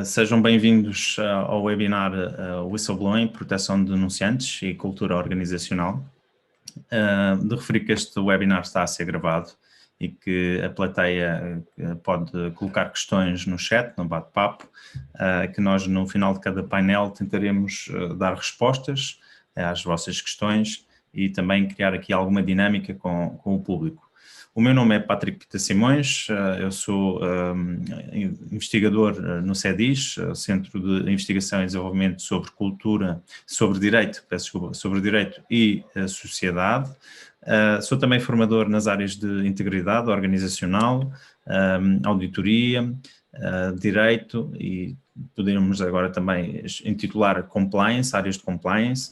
Sejam bem-vindos ao webinar Whistleblowing, Proteção de Denunciantes e Cultura Organizacional. De referir que este webinar está a ser gravado e que a plateia pode colocar questões no chat, no bate-papo, que nós no final de cada painel tentaremos dar respostas às vossas questões e também criar aqui alguma dinâmica com o público. O meu nome é Patrick Pita Simões, eu sou investigador no CEDIS, Centro de Investigação e Desenvolvimento sobre Cultura, sobre Direito, peço desculpa, sobre Direito e Sociedade. Sou também formador nas áreas de integridade organizacional, auditoria, direito e poderíamos agora também intitular compliance, áreas de compliance.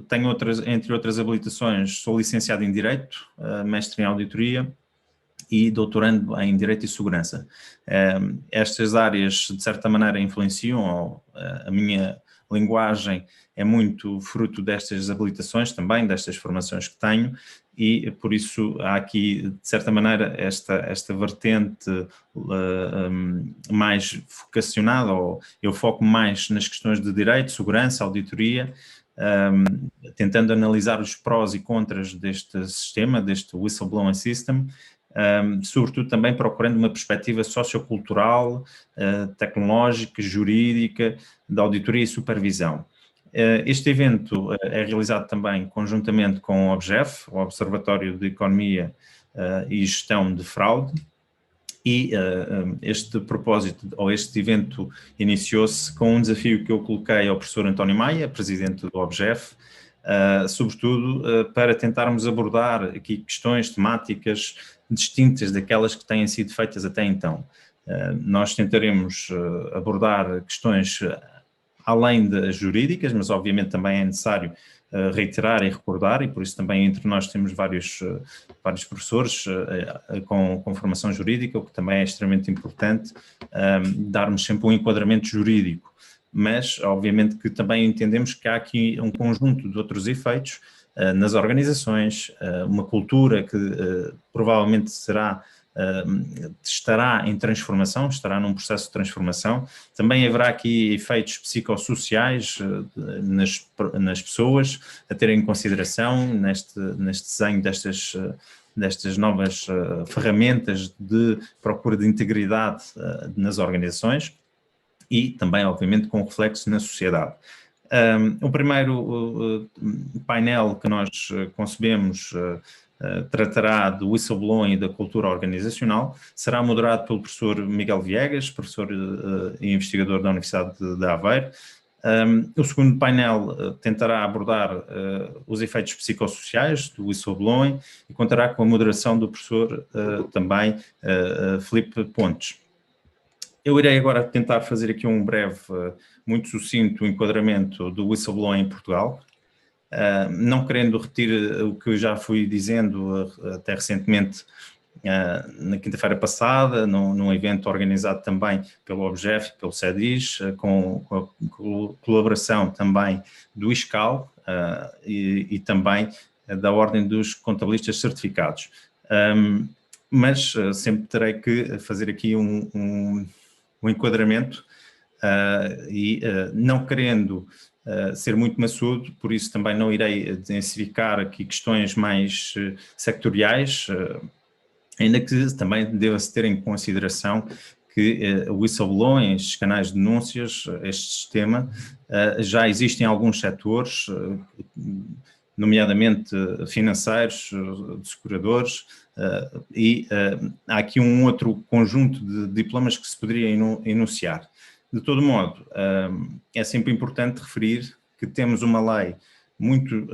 Tenho entre outras habilitações, sou licenciado em Direito, mestre em Auditoria e doutorando em Direito e Segurança. Estas áreas, de certa maneira, influenciam, a minha linguagem é muito fruto destas habilitações também, destas formações que tenho, e por isso há aqui, de certa maneira, esta vertente mais vocacionada, ou eu foco mais nas questões de direito, segurança, auditoria, tentando analisar os prós e contras deste sistema, deste Whistleblowing System, sobretudo também procurando uma perspectiva sociocultural, tecnológica, jurídica, de auditoria e supervisão. Este evento é realizado também conjuntamente com o OBGEF, o Observatório de Economia e Gestão de Fraude, e este propósito, ou este evento, iniciou-se com um desafio que eu coloquei ao professor António Maia, presidente do OBGEF, sobretudo para tentarmos abordar aqui questões temáticas distintas daquelas que têm sido feitas até então. Nós tentaremos abordar questões além das jurídicas, mas obviamente também é necessário reiterar e recordar, e por isso também entre nós temos vários professores com formação jurídica, o que também é extremamente importante, darmos sempre um enquadramento jurídico, mas obviamente que também entendemos que há aqui um conjunto de outros efeitos nas organizações, uma cultura que provavelmente estará em transformação, estará num processo de transformação. Também haverá aqui efeitos psicossociais nas pessoas a terem em consideração neste desenho destas novas ferramentas de procura de integridade nas organizações e também, obviamente, com reflexo na sociedade. O primeiro painel que nós concebemos tratará do whistleblowing e da cultura organizacional, será moderado pelo professor Miguel Viegas, professor e investigador da Universidade de Aveiro. O segundo painel tentará abordar os efeitos psicossociais do whistleblowing e contará com a moderação do professor também Filipe Pontes. Eu irei agora tentar fazer aqui um breve, muito sucinto enquadramento do whistleblowing em Portugal, não querendo repetir o que eu já fui dizendo até recentemente na quinta-feira passada, num evento organizado também pelo OBGEF e pelo CEDIS, com a colaboração também do ISCAL e também da Ordem dos Contabilistas Certificados. Mas sempre terei que fazer aqui um enquadramento e não querendo ser muito maçudo, por isso também não irei densificar aqui questões mais sectoriais, ainda que também deva-se ter em consideração que o whistleblowing, estes canais de denúncias, este sistema, já existem em alguns setores, nomeadamente financeiros, de seguradores, e há aqui um outro conjunto de diplomas que se poderia enunciar. De todo modo, é sempre importante referir que temos uma lei muito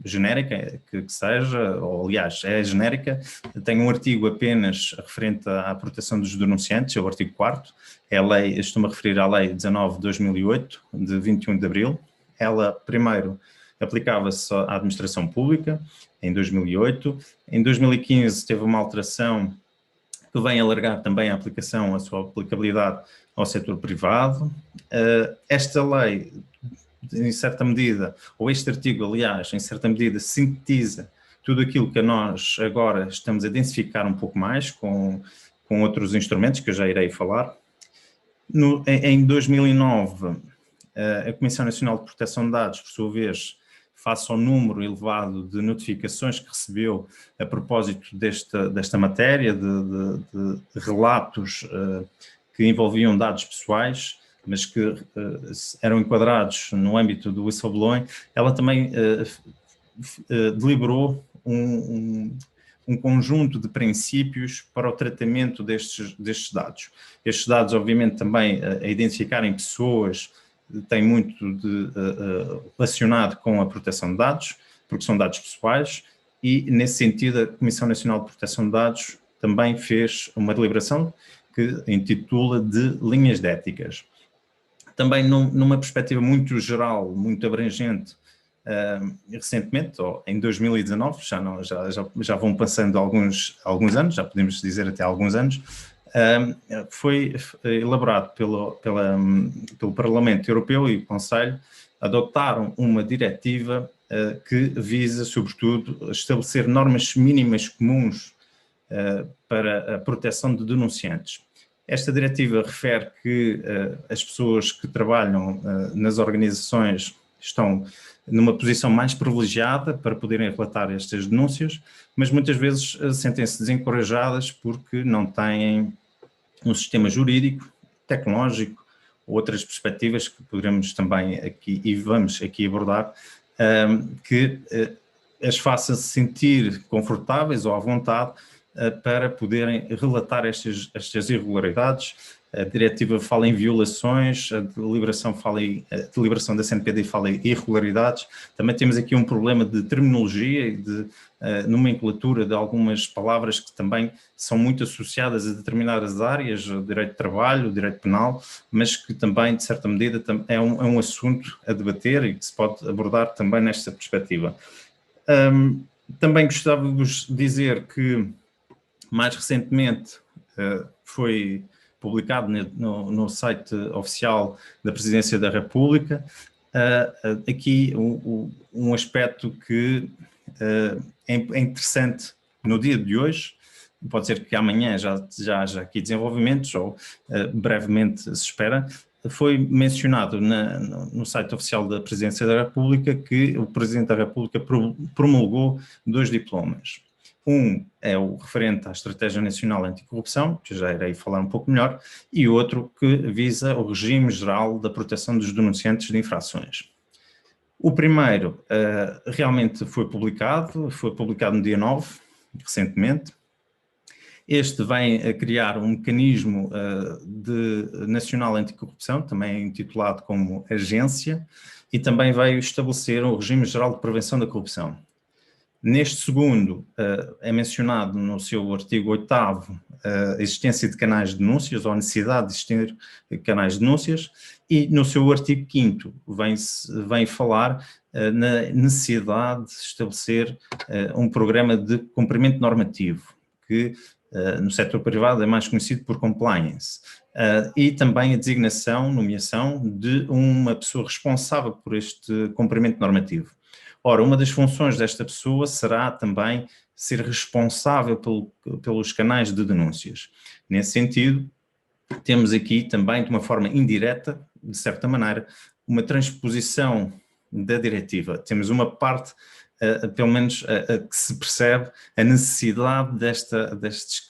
genérica, que seja, ou aliás, é genérica, tem um artigo apenas referente à proteção dos denunciantes, é o artigo 4º, é a lei, estou-me a referir à lei 19 de 2008, de 21 de abril. Ela, primeiro, aplicava-se à administração pública, em 2008. Em 2015 teve uma alteração que vem alargar também a aplicação, a sua aplicabilidade ao setor privado. Esta lei, em certa medida, ou este artigo, aliás, em certa medida, sintetiza tudo aquilo que nós agora estamos a densificar um pouco mais com com outros instrumentos que eu já irei falar. Em 2009, a Comissão Nacional de Proteção de Dados, por sua vez, face ao número elevado de notificações que recebeu a propósito desta matéria, de relatos que envolviam dados pessoais, mas que eram enquadrados no âmbito do whistleblowing, ela também deliberou um conjunto de princípios para o tratamento destes dados. Estes dados, obviamente, também a identificarem pessoas, tem muito relacionado com a proteção de dados, porque são dados pessoais, e, nesse sentido, a Comissão Nacional de Proteção de Dados também fez uma deliberação que intitula de linhas de éticas. Também, numa perspectiva muito geral, muito abrangente, recentemente, ou em 2019, já vão passando alguns anos, já podemos dizer até alguns anos, foi elaborado pelo Parlamento Europeu e o Conselho, adotaram uma diretiva que visa, sobretudo, estabelecer normas mínimas comuns para a proteção de denunciantes. Esta diretiva refere que as pessoas que trabalham nas organizações estão numa posição mais privilegiada para poderem relatar estas denúncias, mas muitas vezes sentem-se desencorajadas porque não têm um sistema jurídico, tecnológico, outras perspectivas que poderemos também aqui, e vamos aqui abordar, que as faça sentir confortáveis ou à vontade para poderem relatar estas irregularidades. A diretiva fala em violações, a deliberação da CNPD fala em irregularidades. Também temos aqui um problema de terminologia e de nomenclatura de algumas palavras que também são muito associadas a determinadas áreas, direito de trabalho, direito penal, mas que também, de certa medida, é um assunto a debater e que se pode abordar também nesta perspectiva. Também gostava de vos dizer que, mais recentemente, foi publicado no site oficial da Presidência da República, aqui um aspecto que é interessante no dia de hoje. Pode ser que amanhã já haja aqui desenvolvimentos, ou brevemente se espera. Foi mencionado no site oficial da Presidência da República que o Presidente da República promulgou 2 diplomas. Um é o referente à Estratégia Nacional Anticorrupção, que já irei falar um pouco melhor, e outro que visa o regime geral da proteção dos denunciantes de infrações. O primeiro realmente foi publicado no dia 9, recentemente. Este vem a criar um mecanismo nacional anticorrupção, também intitulado como agência, e também veio estabelecer um regime geral de prevenção da corrupção. Neste segundo, é mencionado no seu artigo 8º a existência de canais de denúncias, ou a necessidade de existir canais de denúncias, e no seu artigo 5º vem falar na necessidade de estabelecer um programa de cumprimento normativo, que no setor privado é mais conhecido por compliance, e também a nomeação de uma pessoa responsável por este cumprimento normativo. Ora, uma das funções desta pessoa será também ser responsável pelos canais de denúncias. Nesse sentido, temos aqui também, de uma forma indireta, de certa maneira, uma transposição da diretiva. Temos uma parte, pelo menos, que se percebe a necessidade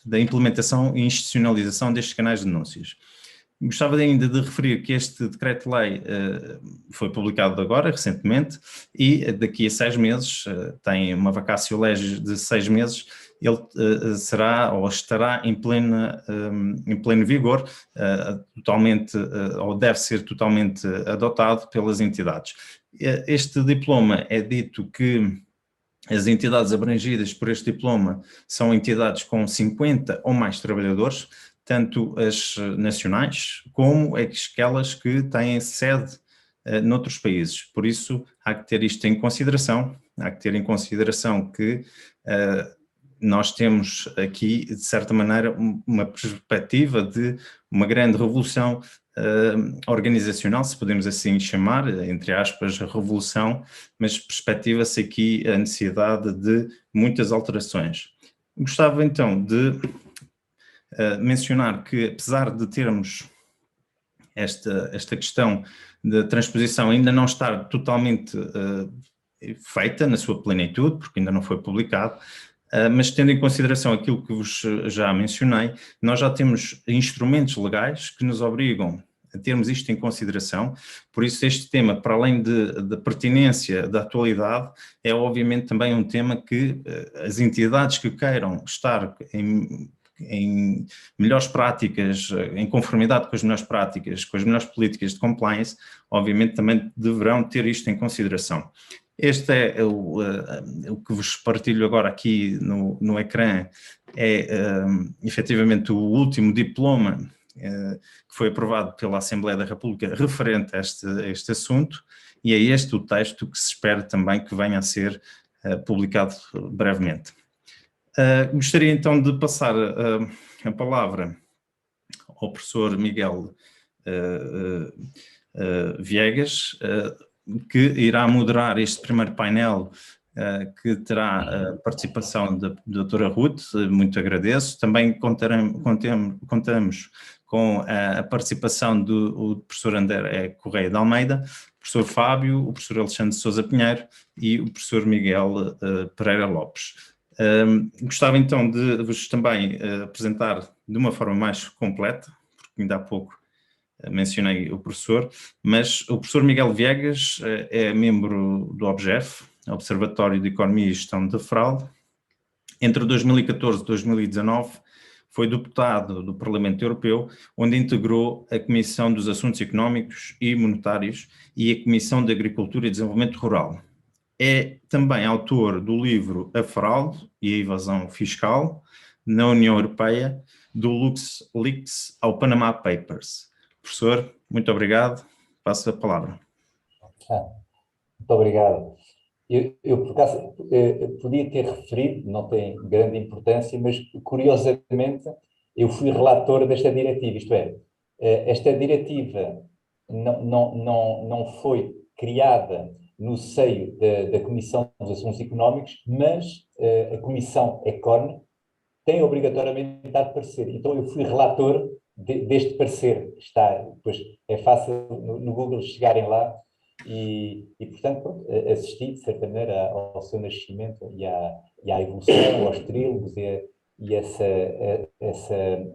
da implementação e institucionalização destes canais de denúncias. Gostava ainda de referir que este decreto-lei foi publicado agora, recentemente, e daqui a 6 meses, tem uma vacatio legis de 6 meses, ele será ou estará em pleno vigor, totalmente, ou deve ser totalmente adotado pelas entidades. Este diploma é dito que as entidades abrangidas por este diploma são entidades com 50 ou mais trabalhadores, tanto as nacionais como aquelas que têm sede noutros países. Por isso, há que ter isto em consideração, que nós temos aqui, de certa maneira, uma perspectiva de uma grande revolução organizacional, se podemos assim chamar, entre aspas, revolução, mas perspectiva-se aqui a necessidade de muitas alterações. Gostava então de mencionar que, apesar de termos esta questão de transposição ainda não estar totalmente feita na sua plenitude, porque ainda não foi publicado, mas tendo em consideração aquilo que vos já mencionei, nós já temos instrumentos legais que nos obrigam a termos isto em consideração, por isso este tema, para além da pertinência, da atualidade, é obviamente também um tema que as entidades que queiram estar em melhores práticas, em conformidade com as melhores práticas, com as melhores políticas de compliance, obviamente também deverão ter isto em consideração. Este é o que vos partilho agora aqui no ecrã, efetivamente o último diploma que foi aprovado pela Assembleia da República referente a este assunto, e é este o texto que se espera também que venha a ser publicado brevemente. Gostaria então de passar a palavra ao professor Miguel Viegas, que irá moderar este primeiro painel, que terá a participação da doutora Ruth, muito agradeço. Também contamos com a participação do professor André Correia de Almeida, o professor Fábio, o professor Alexandre Sousa Pinheiro e o professor Miguel Pereira Lopes. Gostava então de vos também apresentar de uma forma mais completa, porque ainda há pouco mencionei o professor, mas o professor Miguel Viegas é membro do OBGEF, Observatório de Economia e Gestão da Fraude. Entre 2014 e 2019 foi deputado do Parlamento Europeu, onde integrou a Comissão dos Assuntos Económicos e Monetários e a Comissão de Agricultura e Desenvolvimento Rural. É também autor do livro A Fraude e a Evasão Fiscal na União Europeia, do LuxLeaks ao Panama Papers. Professor, muito obrigado. Passo a palavra. Muito obrigado. Eu por acaso, podia ter referido, não tem grande importância, mas curiosamente eu fui relator desta diretiva, isto é, esta diretiva não foi criada no seio da Comissão dos Assuntos Económicos, mas a Comissão ECON tem obrigatoriamente de dar parecer. Então eu fui relator deste parecer, que está, depois é fácil no Google chegarem lá, e portanto, pronto, assisti, de certa maneira, ao seu nascimento e à evolução, aos trílogos e essa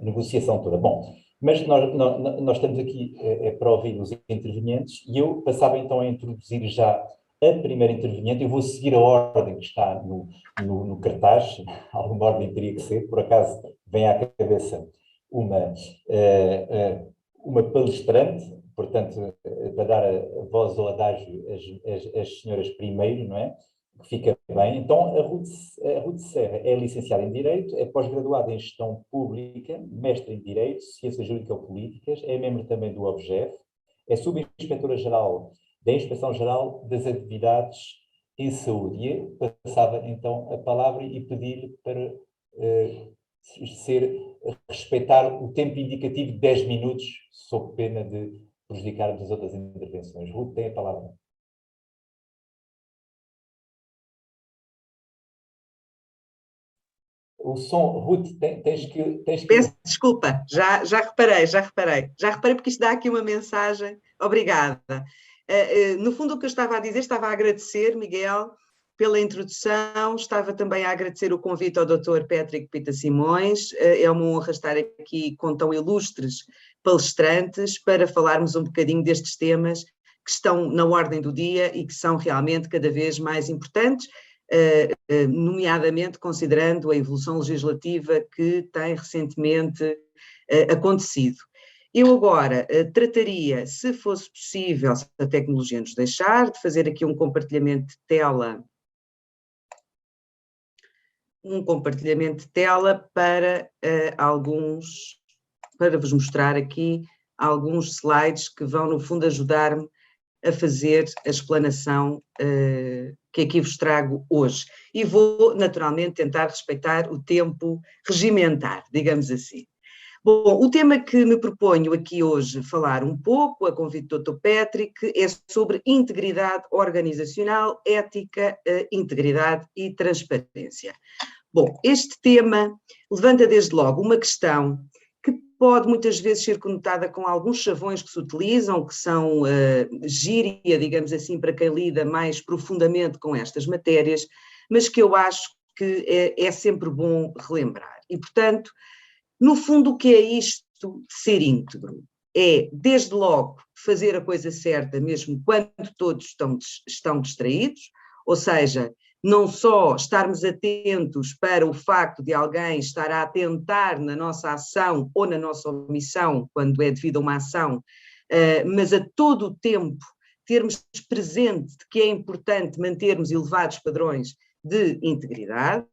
negociação toda. Bom, mas nós estamos aqui para ouvir os intervenientes, e eu passava então a introduzir já a primeira interveniente. Eu vou seguir a ordem que está no cartaz, alguma ordem teria que ser, por acaso vem à cabeça uma palestrante, portanto, para dar a voz ao adágio as senhoras primeiro, não é? Que fica bem. Então, a Ruth Serra é licenciada em Direito, é pós-graduada em Gestão Pública, mestre em Direito, Ciências Jurídico-Políticas, é membro também do OBGEF, é subinspetora-geral da Inspeção-Geral das Atividades em Saúde. E eu passava então a palavra e pedir-lhe para respeitar o tempo indicativo de 10 minutos, sob pena de prejudicar as outras intervenções. Ruth, tem a palavra. O som, Ruth, tens que... Peço desculpa, já reparei. Já reparei porque isto dá aqui uma mensagem. Obrigada. No fundo, o que eu estava a dizer, estava a agradecer, Miguel, pela introdução, estava também a agradecer o convite ao Dr. Patrick Pita Simões. É uma honra estar aqui com tão ilustres palestrantes para falarmos um bocadinho destes temas que estão na ordem do dia e que são realmente cada vez mais importantes, nomeadamente considerando a evolução legislativa que tem recentemente acontecido. Eu agora trataria, se fosse possível, se a tecnologia nos deixar, de fazer aqui um compartilhamento de tela, para para vos mostrar aqui alguns slides que vão, no fundo, ajudar-me a fazer a explanação que aqui vos trago hoje. E vou, naturalmente, tentar respeitar o tempo regimentar, digamos assim. Bom, o tema que me proponho aqui hoje falar um pouco, a convite do Dr. Patrick, é sobre integridade organizacional, ética, integridade e transparência. Bom, este tema levanta desde logo uma questão que pode muitas vezes ser conotada com alguns chavões que se utilizam, que são gíria, digamos assim, para quem lida mais profundamente com estas matérias, mas que eu acho que é sempre bom relembrar. E, portanto, no fundo, o que é isto de ser íntegro? É, desde logo, fazer a coisa certa, mesmo quando todos estão distraídos, ou seja, não só estarmos atentos para o facto de alguém estar a atentar na nossa ação ou na nossa omissão, quando é devido a uma ação, mas a todo o tempo termos presente que é importante mantermos elevados padrões de integridade.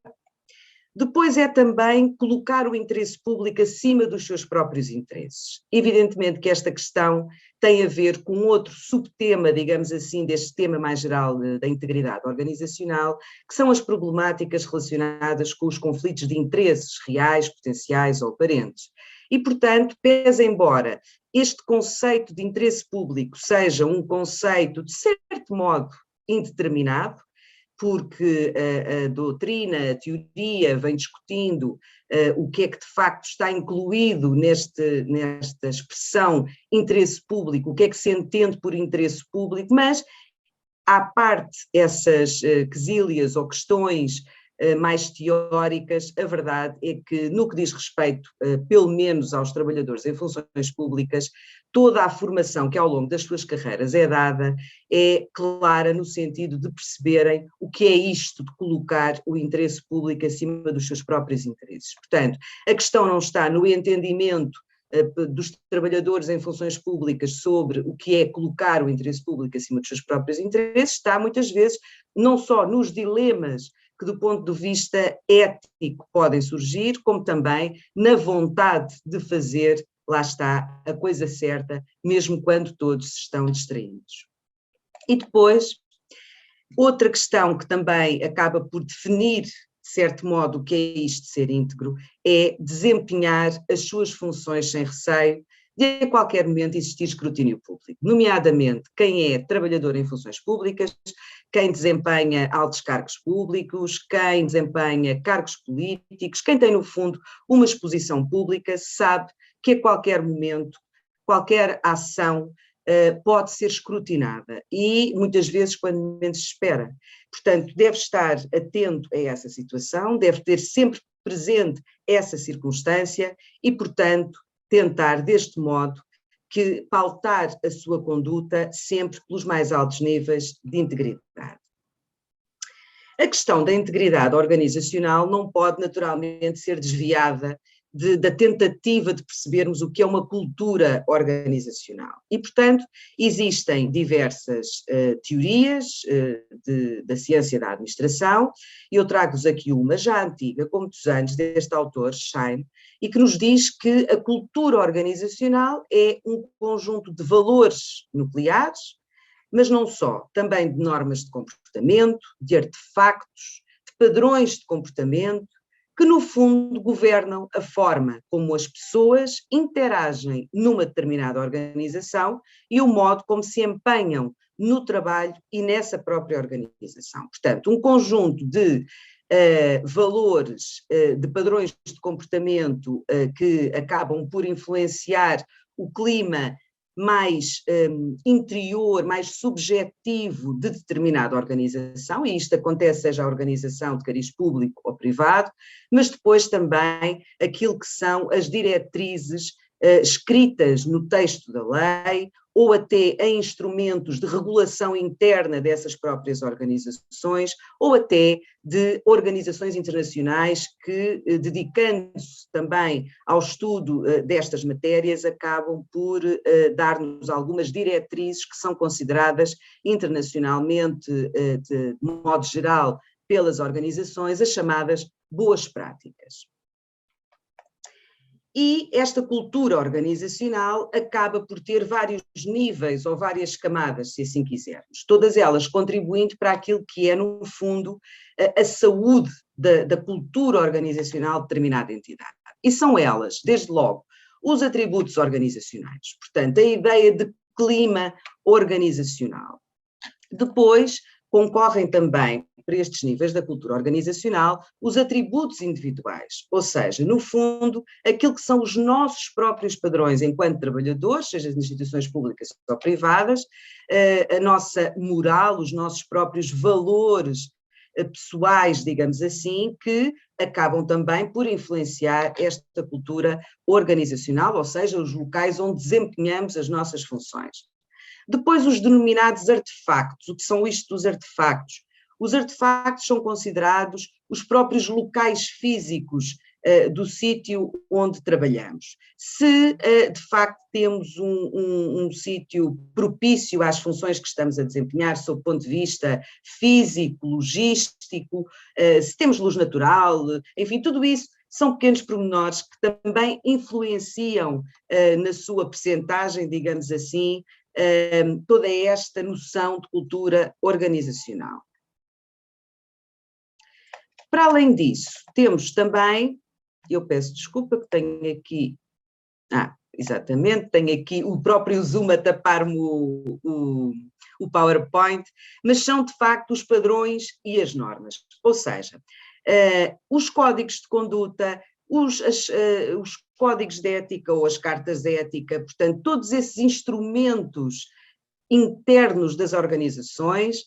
Depois é também colocar o interesse público acima dos seus próprios interesses. Evidentemente que esta questão tem a ver com outro subtema, digamos assim, deste tema mais geral da integridade organizacional, que são as problemáticas relacionadas com os conflitos de interesses reais, potenciais ou aparentes. E, portanto, pese embora este conceito de interesse público seja um conceito, de certo modo, indeterminado, porque a doutrina, a teoria vem discutindo o que é que de facto está incluído nesta expressão interesse público, o que é que se entende por interesse público, mas à parte essas quesílias ou questões mais teóricas, a verdade é que no que diz respeito, pelo menos aos trabalhadores em funções públicas, toda a formação que ao longo das suas carreiras é dada é clara no sentido de perceberem o que é isto de colocar o interesse público acima dos seus próprios interesses. Portanto, a questão não está no entendimento dos trabalhadores em funções públicas sobre o que é colocar o interesse público acima dos seus próprios interesses, está muitas vezes não só nos dilemas que do ponto de vista ético podem surgir, como também na vontade de fazer, lá está, a coisa certa, mesmo quando todos estão distraídos. E depois, outra questão que também acaba por definir, de certo modo, o que é isto de ser íntegro, é desempenhar as suas funções sem receio de a qualquer momento existir escrutínio público, nomeadamente quem é trabalhador em funções públicas, quem desempenha altos cargos públicos, quem desempenha cargos políticos, quem tem, no fundo, uma exposição pública, sabe que a qualquer momento, qualquer ação pode ser escrutinada e, muitas vezes, quando menos se espera. Portanto, deve estar atento a essa situação, deve ter sempre presente essa circunstância e, portanto, tentar, deste modo, que pautar a sua conduta sempre pelos mais altos níveis de integridade. A questão da integridade organizacional não pode naturalmente ser desviada da tentativa de percebermos o que é uma cultura organizacional. E, portanto, existem diversas teorias da ciência da administração, e eu trago-vos aqui uma já antiga, com muitos anos, deste autor, Schein, e que nos diz que a cultura organizacional é um conjunto de valores nucleares, mas não só, também de normas de comportamento, de artefactos, de padrões de comportamento, que no fundo governam a forma como as pessoas interagem numa determinada organização e o modo como se empenham no trabalho e nessa própria organização. Portanto, um conjunto de valores, de padrões de comportamento que acabam por influenciar o clima mais interior, mais subjetivo de determinada organização, e isto acontece seja a organização de cariz público ou privado, mas depois também aquilo que são as diretrizes escritas no texto da lei ou até em instrumentos de regulação interna dessas próprias organizações ou até de organizações internacionais que, dedicando-se também ao estudo destas matérias, acabam por dar-nos algumas diretrizes que são consideradas internacionalmente, de modo geral, pelas organizações, as chamadas boas práticas. E esta cultura organizacional acaba por ter vários níveis ou várias camadas, se assim quisermos, todas elas contribuindo para aquilo que é, no fundo, a saúde da cultura organizacional de determinada entidade. E são elas, desde logo, os atributos organizacionais, portanto, a ideia de clima organizacional. Depois, concorrem também para estes níveis da cultura organizacional os atributos individuais, ou seja, no fundo, aquilo que são os nossos próprios padrões enquanto trabalhadores, seja em instituições públicas ou privadas, a nossa moral, os nossos próprios valores pessoais, digamos assim, que acabam também por influenciar esta cultura organizacional, ou seja, os locais onde desempenhamos as nossas funções. Depois, os denominados artefactos. O que são isto dos artefactos? Os artefactos são considerados os próprios locais físicos do sítio onde trabalhamos. Se, de facto, temos um sítio propício às funções que estamos a desempenhar, sob o ponto de vista físico, logístico, se temos luz natural, enfim, tudo isso são pequenos pormenores que também influenciam na sua percentagem, digamos assim, toda esta noção de cultura organizacional. Para além disso, temos também, eu peço desculpa que tenho aqui, exatamente, tenho aqui o próprio Zoom a tapar-me o PowerPoint, mas são de facto os padrões e as normas, ou seja, os códigos de conduta, os códigos de ética ou as cartas de ética, portanto, todos esses instrumentos internos das organizações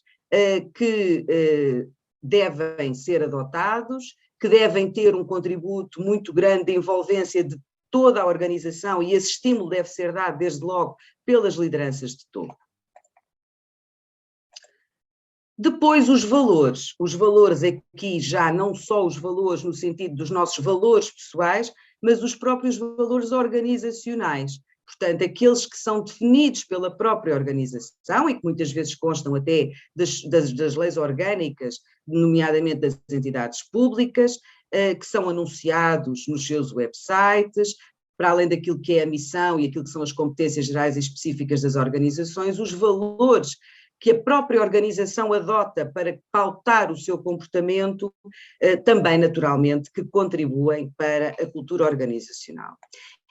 que devem ser adotados, que devem ter um contributo muito grande de envolvência de toda a organização, e esse estímulo deve ser dado, desde logo, pelas lideranças de topo. Depois, os valores aqui já não só os valores no sentido dos nossos valores pessoais, mas os próprios valores organizacionais. Portanto, aqueles que são definidos pela própria organização e que muitas vezes constam até das leis orgânicas, nomeadamente das entidades públicas, que são anunciados nos seus websites, para além daquilo que é a missão e aquilo que são as competências gerais e específicas das organizações, os valores que a própria organização adota para pautar o seu comportamento, também naturalmente que contribuem para a cultura organizacional.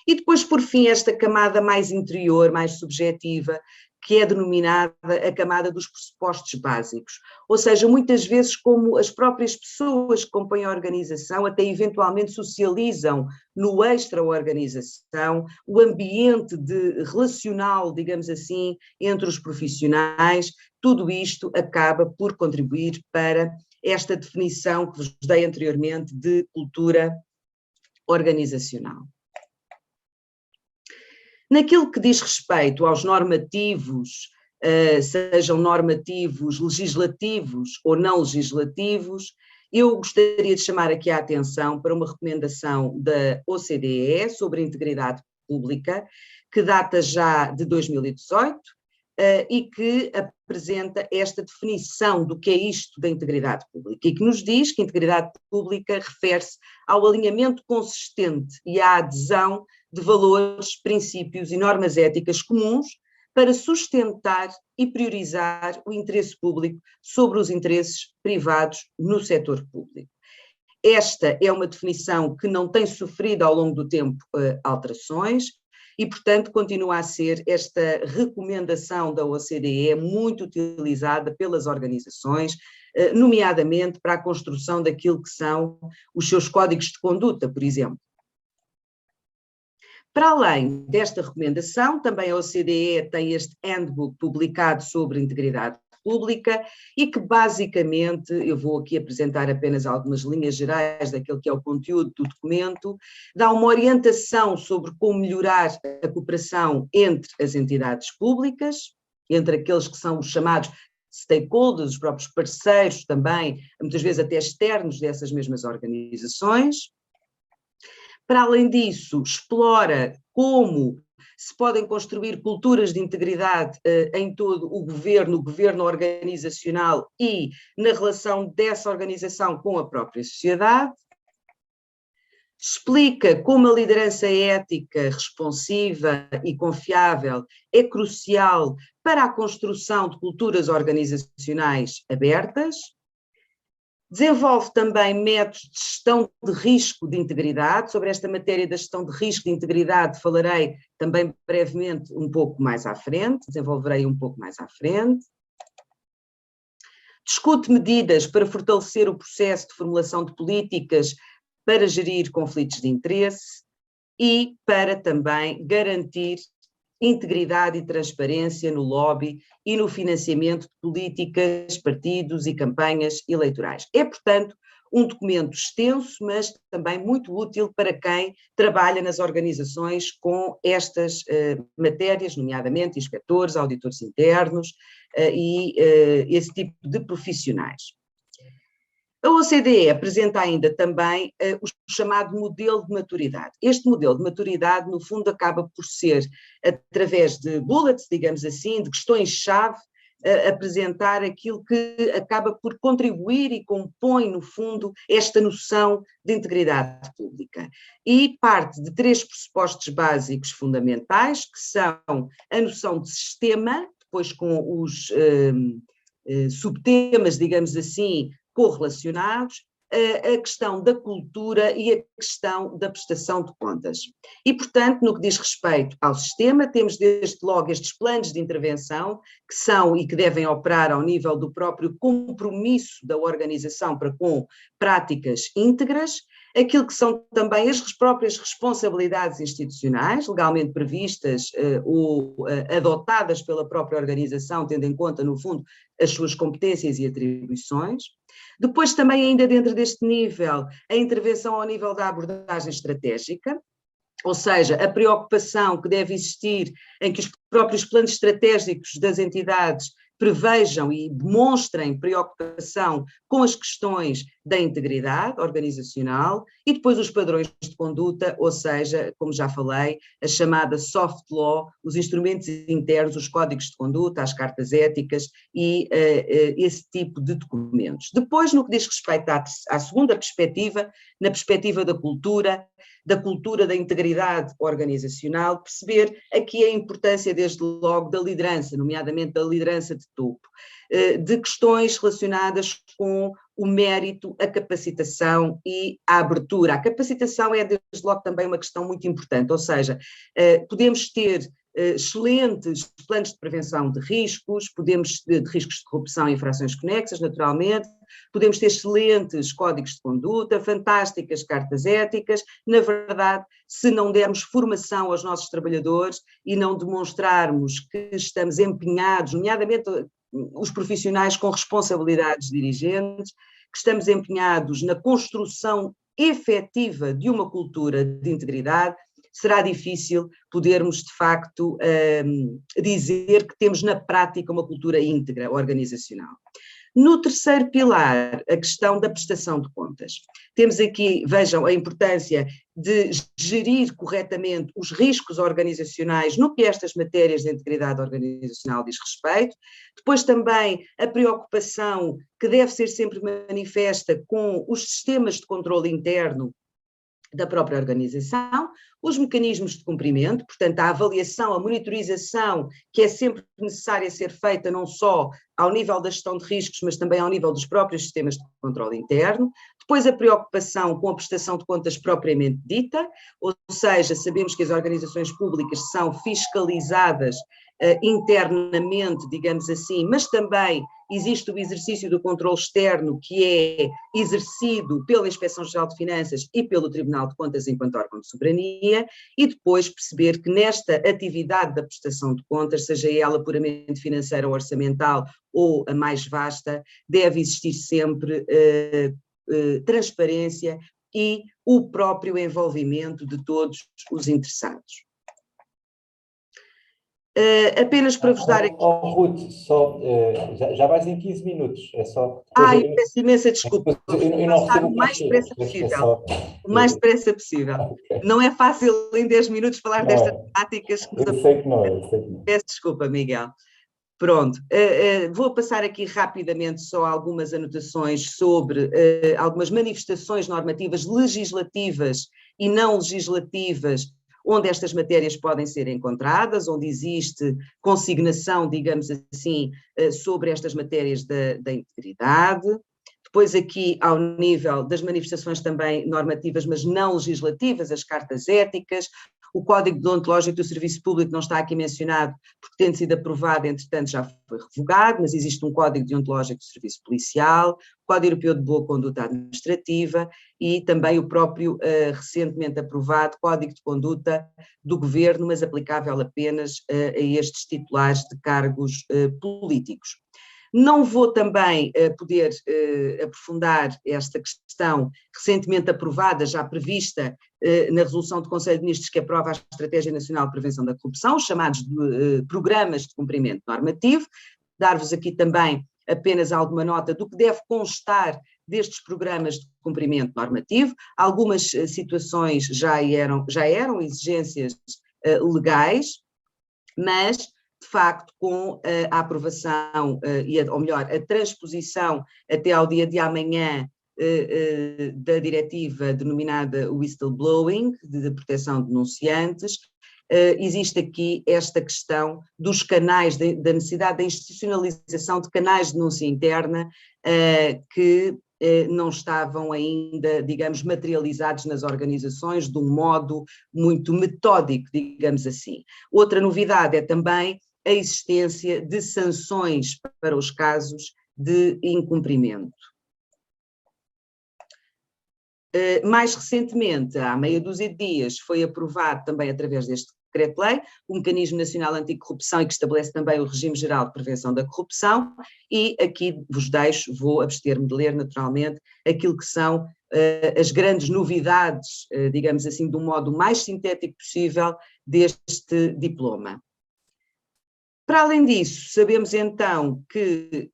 E depois, por fim, esta camada mais interior, mais subjetiva, que é denominada a camada dos pressupostos básicos. Ou seja, muitas vezes como as próprias pessoas que compõem a organização até eventualmente socializam no extra-organização, o ambiente relacional, digamos assim, entre os profissionais, tudo isto acaba por contribuir para esta definição que vos dei anteriormente de cultura organizacional. Naquilo que diz respeito aos normativos, sejam normativos legislativos ou não legislativos, eu gostaria de chamar aqui a atenção para uma recomendação da OCDE sobre a integridade pública, que data já de 2018 e que apresenta esta definição do que é isto da integridade pública e que nos diz que a integridade pública refere-se ao alinhamento consistente e à adesão de valores, princípios e normas éticas comuns para sustentar e priorizar o interesse público sobre os interesses privados no setor público. Esta é uma definição que não tem sofrido ao longo do tempo alterações e, portanto, continua a ser esta recomendação da OCDE muito utilizada pelas organizações, nomeadamente para a construção daquilo que são os seus códigos de conduta, por exemplo. Para além desta recomendação, também a OCDE tem este handbook publicado sobre integridade pública e que basicamente, eu vou aqui apresentar apenas algumas linhas gerais daquilo que é o conteúdo do documento, dá uma orientação sobre como melhorar a cooperação entre as entidades públicas, entre aqueles que são os chamados stakeholders, os próprios parceiros também, muitas vezes até externos dessas mesmas organizações. Para além disso, explora como se podem construir culturas de integridade em todo o governo organizacional e na relação dessa organização com a própria sociedade. Explica como a liderança ética, responsiva e confiável é crucial para a construção de culturas organizacionais abertas. Desenvolve também métodos de gestão de risco de integridade. Sobre esta matéria da gestão de risco de integridade falarei também brevemente um pouco mais à frente, desenvolverei um pouco mais à frente. discute medidas para fortalecer o processo de formulação de políticas para gerir conflitos de interesse e para também garantir integridade e transparência no lobby e no financiamento de políticas, partidos e campanhas eleitorais. É, portanto, um documento extenso, mas também muito útil para quem trabalha nas organizações com estas matérias, nomeadamente inspectores, auditores internos e esse tipo de profissionais. A OCDE apresenta ainda também o chamado modelo de maturidade. Este modelo de maturidade, no fundo, acaba por ser, através de bullets, digamos assim, de questões-chave, apresentar aquilo que acaba por contribuir e compõe, no fundo, esta noção de integridade pública. E parte de 3 pressupostos básicos fundamentais, que são a noção de sistema, depois com os subtemas, digamos assim, correlacionados, a questão da cultura e a questão da prestação de contas. E, portanto, no que diz respeito ao sistema, temos desde logo estes planos de intervenção que são e que devem operar ao nível do próprio compromisso da organização para com práticas íntegras, aquilo que são também as próprias responsabilidades institucionais, legalmente previstas ou adotadas pela própria organização, tendo em conta, no fundo, as suas competências e atribuições. Depois também ainda dentro deste nível, a intervenção ao nível da abordagem estratégica, ou seja, a preocupação que deve existir em que os próprios planos estratégicos das entidades prevejam e demonstrem preocupação com as questões da integridade organizacional e depois os padrões de conduta, ou seja, como já falei, a chamada soft law, os instrumentos internos, os códigos de conduta, as cartas éticas e esse tipo de documentos. Depois, no que diz respeito à segunda perspectiva, na perspectiva da cultura da integridade organizacional, perceber aqui a importância, desde logo, da liderança, nomeadamente da liderança de topo, de questões relacionadas com o mérito, a capacitação e a abertura. A capacitação é, desde logo, também uma questão muito importante, ou seja, podemos ter excelentes planos de prevenção de riscos, de riscos de corrupção e infrações conexas, naturalmente, podemos ter excelentes códigos de conduta, fantásticas cartas éticas, na verdade, se não dermos formação aos nossos trabalhadores e não demonstrarmos que estamos empenhados, nomeadamente os profissionais com responsabilidades dirigentes, que estamos empenhados na construção efetiva de uma cultura de integridade, será difícil podermos, de facto, dizer que temos na prática uma cultura íntegra organizacional. No terceiro pilar, a questão da prestação de contas. Temos aqui, vejam, a importância de gerir corretamente os riscos organizacionais no que estas matérias de integridade organizacional diz respeito. Depois também a preocupação que deve ser sempre manifesta com os sistemas de controle interno da própria organização, os mecanismos de cumprimento, portanto a avaliação, a monitorização que é sempre necessária ser feita não só ao nível da gestão de riscos, mas também ao nível dos próprios sistemas de controle interno, depois a preocupação com a prestação de contas propriamente dita, ou seja, sabemos que as organizações públicas são fiscalizadas internamente, digamos assim, mas também existe o exercício do controle externo que é exercido pela Inspeção-Geral de Finanças e pelo Tribunal de Contas enquanto órgão de soberania, e depois perceber que nesta atividade da prestação de contas, seja ela puramente financeira ou orçamental ou a mais vasta, deve existir sempre transparência e o próprio envolvimento de todos os interessados. Apenas para vos dar aqui... Ruth, só, já vais em 15 minutos, é só... Ai, peço imensa desculpa, eu não recebo o mais depressa possível. O mais depressa possível. Okay. Não é fácil em 10 minutos falar destas temáticas. Eu sei que não. Peço desculpa, Miguel. Pronto, vou passar aqui rapidamente só algumas anotações sobre algumas manifestações normativas legislativas e não legislativas onde estas matérias podem ser encontradas, onde existe consignação, digamos assim, sobre estas matérias da integridade. Depois aqui ao nível das manifestações também normativas, mas não legislativas, as cartas éticas, O Código Deontológico do Serviço Público não está aqui mencionado porque tendo sido aprovado, entretanto já foi revogado, mas existe um Código Deontológico do Serviço Policial, o Código Europeu de Boa Conduta Administrativa e também o próprio recentemente aprovado Código de Conduta do Governo, mas aplicável apenas a estes titulares de cargos políticos. Não vou também poder aprofundar esta questão recentemente aprovada, já prevista na resolução do Conselho de Ministros que aprova a Estratégia Nacional de Prevenção da Corrupção, os chamados programas de cumprimento normativo, dar-vos aqui também apenas alguma nota do que deve constar destes programas de cumprimento normativo. Algumas situações já eram exigências legais, mas de facto, com a aprovação, ou melhor, a transposição até ao dia de amanhã da diretiva denominada whistleblowing, de proteção de denunciantes, existe aqui esta questão dos canais, da necessidade da institucionalização de canais de denúncia interna que não estavam ainda, digamos, materializados nas organizações de um modo muito metódico, digamos assim. Outra novidade é também a existência de sanções para os casos de incumprimento. Mais recentemente, há meia dúzia de dias, foi aprovado também através deste decreto-lei o Mecanismo Nacional Anticorrupção e que estabelece também o Regime Geral de Prevenção da Corrupção e aqui vos deixo, vou abster-me de ler naturalmente, aquilo que são as grandes novidades, digamos assim, de um modo mais sintético possível deste diploma. Para além disso, sabemos então que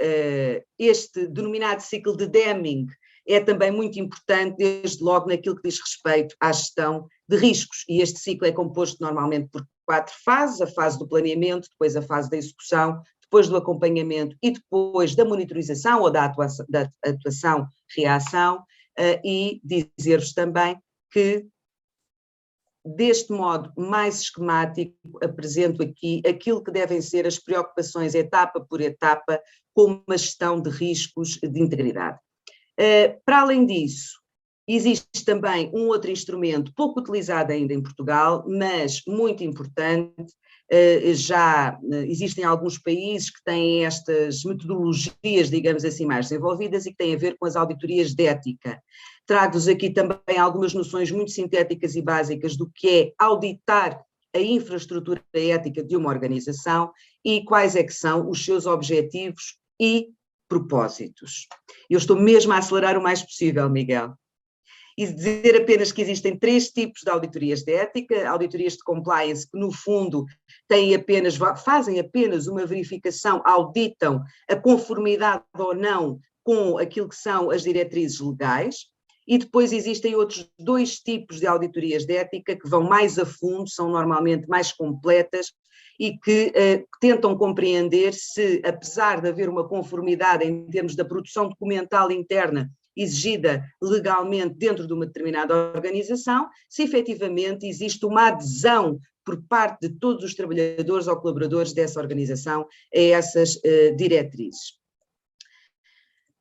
este denominado ciclo de Deming é também muito importante, desde logo naquilo que diz respeito à gestão de riscos, e este ciclo é composto normalmente por 4 fases, a fase do planeamento, depois a fase da execução, depois do acompanhamento e depois da monitorização ou da atuação-reação, e dizer-vos também que deste modo mais esquemático, apresento aqui aquilo que devem ser as preocupações etapa por etapa com uma gestão de riscos de integridade. Para além disso, existe também um outro instrumento pouco utilizado ainda em Portugal, mas muito importante. Já existem alguns países que têm estas metodologias, digamos assim, mais desenvolvidas e que têm a ver com as auditorias de ética. Trago-vos aqui também algumas noções muito sintéticas e básicas do que é auditar a infraestrutura ética de uma organização e quais é que são os seus objetivos e propósitos. Eu estou mesmo a acelerar o mais possível, Miguel. E dizer apenas que existem 3 tipos de auditorias de ética, auditorias de compliance que no fundo fazem apenas uma verificação, auditam a conformidade ou não com aquilo que são as diretrizes legais, e depois existem outros 2 tipos de auditorias de ética que vão mais a fundo, são normalmente mais completas e que tentam compreender se, apesar de haver uma conformidade em termos da produção documental interna exigida legalmente dentro de uma determinada organização, se efetivamente existe uma adesão por parte de todos os trabalhadores ou colaboradores dessa organização a essas diretrizes.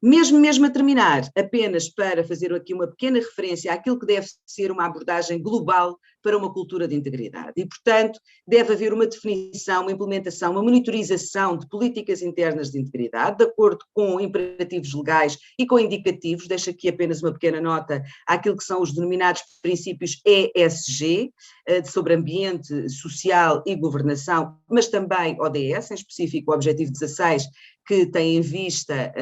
Mesmo a terminar, apenas para fazer aqui uma pequena referência àquilo que deve ser uma abordagem global para uma cultura de integridade. E, portanto, deve haver uma definição, uma implementação, uma monitorização de políticas internas de integridade, de acordo com imperativos legais e com indicativos. Deixo aqui apenas uma pequena nota àquilo que são os denominados princípios ESG, sobre ambiente, social e governação, mas também ODS, em específico o Objetivo 16, que tem em vista,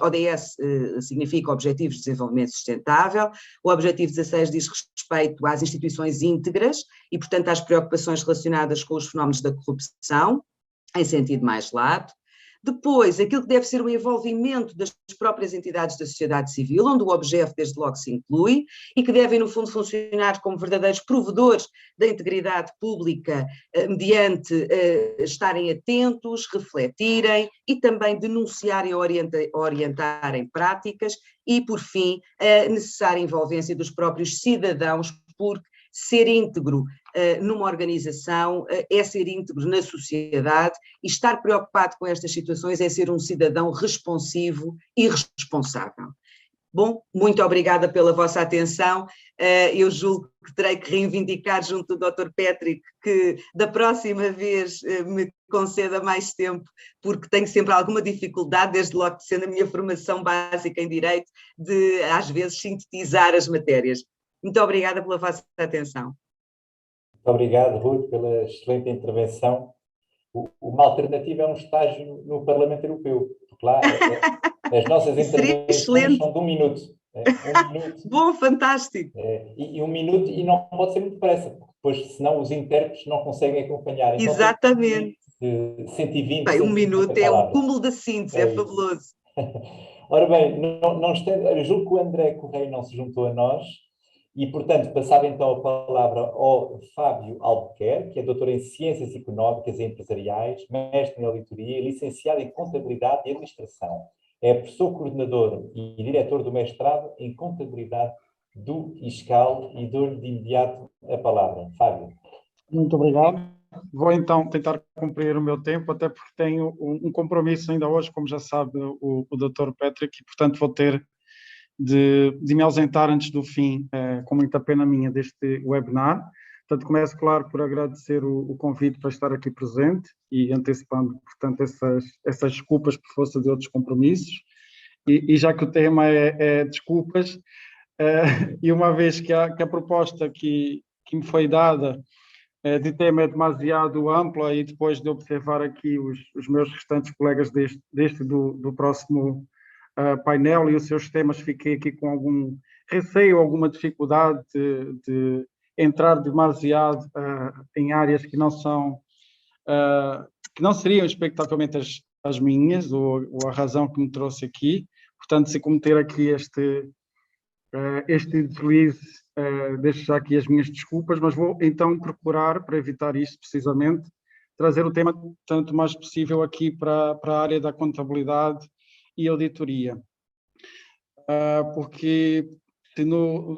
ODS significa Objetivos de Desenvolvimento Sustentável, o Objetivo 16 diz respeito às instituições íntegras e, portanto, às preocupações relacionadas com os fenómenos da corrupção, em sentido mais lato. Depois, aquilo que deve ser o envolvimento das próprias entidades da sociedade civil, onde o objeto desde logo se inclui, e que devem, no fundo, funcionar como verdadeiros provedores da integridade pública, mediante estarem atentos, refletirem e também denunciarem ou orientarem práticas e, por fim, a necessária envolvência dos próprios cidadãos, porque ser íntegro numa organização é ser íntegro na sociedade e estar preocupado com estas situações é ser um cidadão responsivo e responsável. Bom, muito obrigada pela vossa atenção. Eu julgo que terei que reivindicar junto do Dr. Patrick que da próxima vez me conceda mais tempo, porque tenho sempre alguma dificuldade, desde logo sendo a minha formação básica em Direito, de às vezes sintetizar as matérias. Muito obrigada pela vossa atenção. Muito obrigado, Ruth, pela excelente intervenção. Uma alternativa é um estágio no Parlamento Europeu, porque lá as nossas intervenções são de 1 minuto. 1 minuto. Bom, fantástico. E 1 minuto, e não pode ser muito depressa, porque depois, senão, os intérpretes não conseguem acompanhar. Então, exatamente. 120, bem, 1 minuto é um cúmulo da síntese, é fabuloso. Ora bem, eu julgo que o André Correia não se juntou a nós, e, portanto, passava então a palavra ao Fábio Albuquerque, que é doutor em Ciências Económicas e Empresariais, mestre em Auditoria e licenciado em Contabilidade e Administração. É professor coordenador e diretor do mestrado em Contabilidade do ISCAL, e dou-lhe de imediato a palavra. Fábio. Muito obrigado. Vou então tentar cumprir o meu tempo, até porque tenho um compromisso ainda hoje, como já sabe o Dr. Patrick, e portanto vou ter de me ausentar antes do fim, com muita pena minha, deste webinar. Portanto, começo, claro, por agradecer o convite para estar aqui presente e antecipando, portanto, essas desculpas por força de outros compromissos. E já que o tema é desculpas, e uma vez que a proposta que me foi dada de tema é demasiado ampla, e depois de observar aqui os meus restantes colegas do próximo painel e os seus temas, fiquei aqui com algum receio, alguma dificuldade de entrar demasiado em áreas que não seriam expectavelmente as minhas, ou a razão que me trouxe aqui. Portanto, se cometer aqui este deslize, deixo já aqui as minhas desculpas, mas vou então procurar, para evitar isto precisamente, trazer o tema tanto mais possível aqui para a área da contabilidade e auditoria. Porque,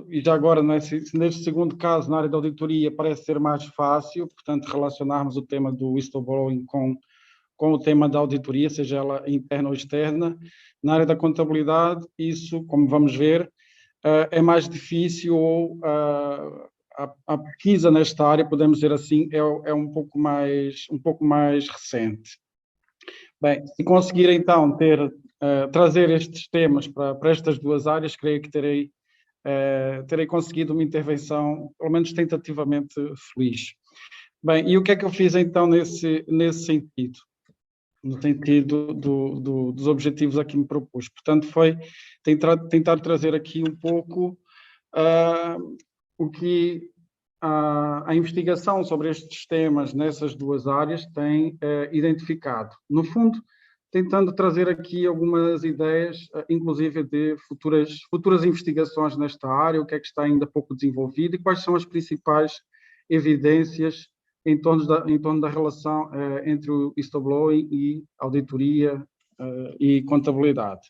e já agora, não é, se neste segundo caso, na área da auditoria, parece ser mais fácil, portanto, relacionarmos o tema do whistleblowing com o tema da auditoria, seja ela interna ou externa. Na área da contabilidade, isso, como vamos ver, é mais difícil, ou a pesquisa nesta área, podemos dizer assim, é um pouco mais recente. Bem, se conseguir então trazer estes temas para estas duas áreas, creio que terei conseguido uma intervenção, pelo menos tentativamente, feliz. Bem, e o que é que eu fiz então nesse sentido? No sentido dos objetivos a que me propus. Portanto, foi tentar trazer aqui um pouco o que a investigação sobre estes temas nessas duas áreas tem identificado. No fundo, tentando trazer aqui algumas ideias, inclusive de futuras investigações nesta área, o que é que está ainda pouco desenvolvido e quais são as principais evidências em torno da relação entre o whistleblowing e auditoria e contabilidade.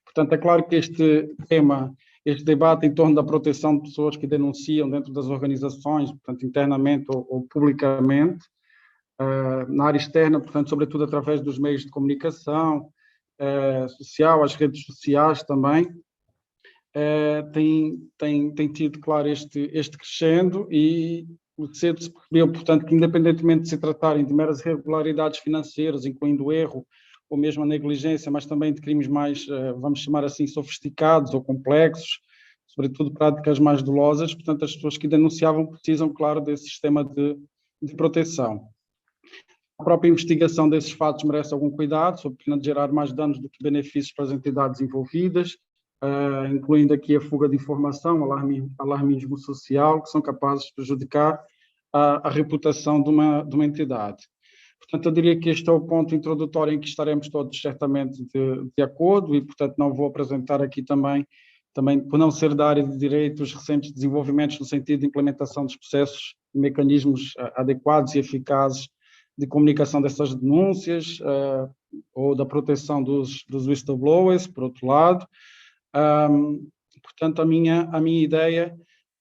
Portanto, é claro que este debate em torno da proteção de pessoas que denunciam dentro das organizações, portanto, internamente ou publicamente, na área externa, portanto, sobretudo através dos meios de comunicação social, as redes sociais também, tem tido, claro, este crescendo, e cedo se percebeu, portanto, que independentemente de se tratarem de meras irregularidades financeiras, incluindo erro ou mesmo a negligência, mas também de crimes mais, vamos chamar assim, sofisticados ou complexos, sobretudo práticas mais dolosas, portanto, as pessoas que denunciavam precisam, claro, desse sistema de proteção. A própria investigação desses fatos merece algum cuidado, sob pena de gerar mais danos do que benefícios para as entidades envolvidas, incluindo aqui a fuga de informação, alarmismo social, que são capazes de prejudicar a reputação de uma entidade. Portanto, eu diria que este é o ponto introdutório em que estaremos todos certamente de acordo, e, portanto, não vou apresentar aqui também por não ser da área de direito, os recentes desenvolvimentos no sentido de implementação dos processos e mecanismos adequados e eficazes de comunicação dessas denúncias, ou da proteção dos whistleblowers, por outro lado. Portanto, a minha ideia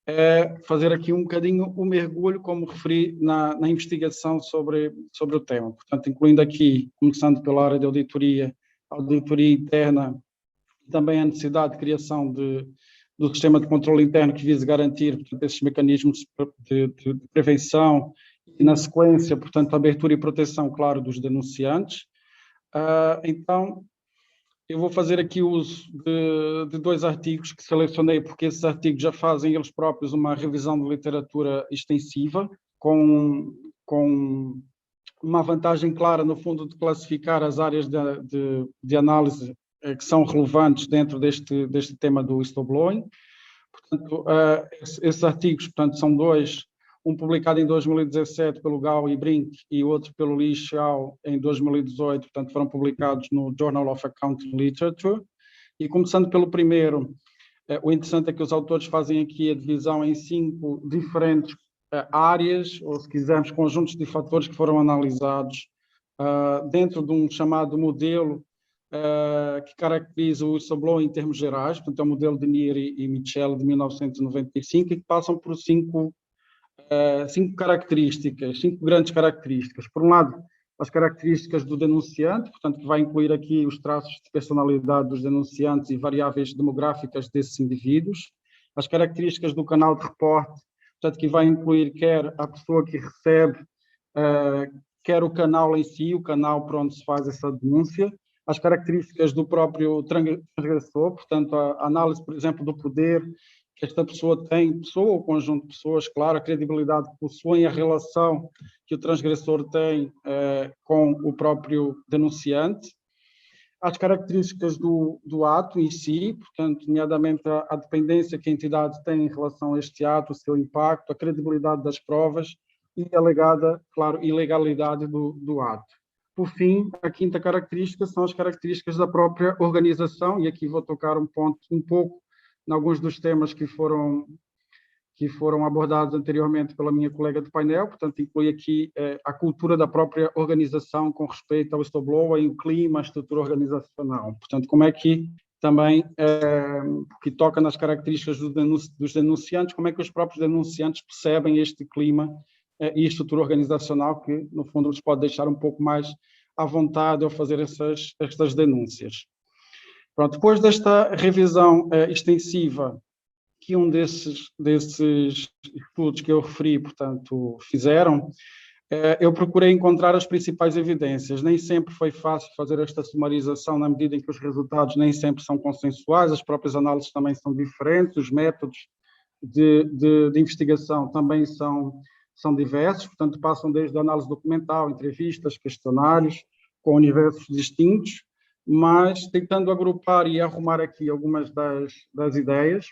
é fazer aqui um bocadinho o mergulho, como referi, na investigação sobre o tema. Portanto, incluindo aqui, começando pela área de auditoria interna também a necessidade de criação do sistema de controle interno que visa garantir, portanto, esses mecanismos de prevenção e, na sequência, portanto, abertura e proteção, claro, dos denunciantes. Então, eu vou fazer aqui uso de 2 artigos que selecionei, porque esses artigos já fazem eles próprios uma revisão de literatura extensiva, com uma vantagem clara, no fundo, de classificar as áreas de análise que são relevantes dentro deste tema do whistleblowing. Portanto, esses artigos, portanto, são 2, um publicado em 2017 pelo Gao e Brink e outro pelo Li Xiao em 2018, portanto, foram publicados no Journal of Accounting Literature. E começando pelo primeiro, o interessante é que os autores fazem aqui a divisão em 5 diferentes áreas, ou se quisermos, conjuntos de fatores que foram analisados dentro de um chamado modelo que caracteriza o whistleblowing em termos gerais, portanto é o modelo de Neary e Mitchell de 1995 e que passam por 5 características, 5 grandes características. Por um lado, as características do denunciante, portanto que vai incluir aqui os traços de personalidade dos denunciantes e variáveis demográficas desses indivíduos, as características do canal de reporte, portanto que vai incluir quer a pessoa que recebe, quer o canal em si, o canal por onde se faz essa denúncia, as características do próprio transgressor, portanto, a análise, por exemplo, do poder que esta pessoa tem, pessoa ou conjunto de pessoas, claro, a credibilidade que possuem, a relação que o transgressor tem com o próprio denunciante, as características do ato em si, portanto, nomeadamente a dependência que a entidade tem em relação a este ato, o seu impacto, a credibilidade das provas e a alegada, claro, ilegalidade do ato. Por fim, a 5ª característica são as características da própria organização, e aqui vou tocar um pouco em alguns dos temas que foram abordados anteriormente pela minha colega de painel, portanto, inclui aqui a cultura da própria organização com respeito ao whistleblowing, o clima, a estrutura organizacional. Portanto, como é que também, que toca nas características dos denunciantes, como é que os próprios denunciantes percebem este clima e estrutura organizacional que, no fundo, os pode deixar um pouco mais à vontade ao fazer estas denúncias. Pronto, depois desta revisão extensiva que um desses estudos que eu referi, portanto, fizeram, eu procurei encontrar as principais evidências. Nem sempre foi fácil fazer esta sumarização, na medida em que os resultados nem sempre são consensuais, as próprias análises também são diferentes, os métodos de investigação também são diversos, portanto, passam desde a análise documental, entrevistas, questionários, com universos distintos, mas tentando agrupar e arrumar aqui algumas das ideias.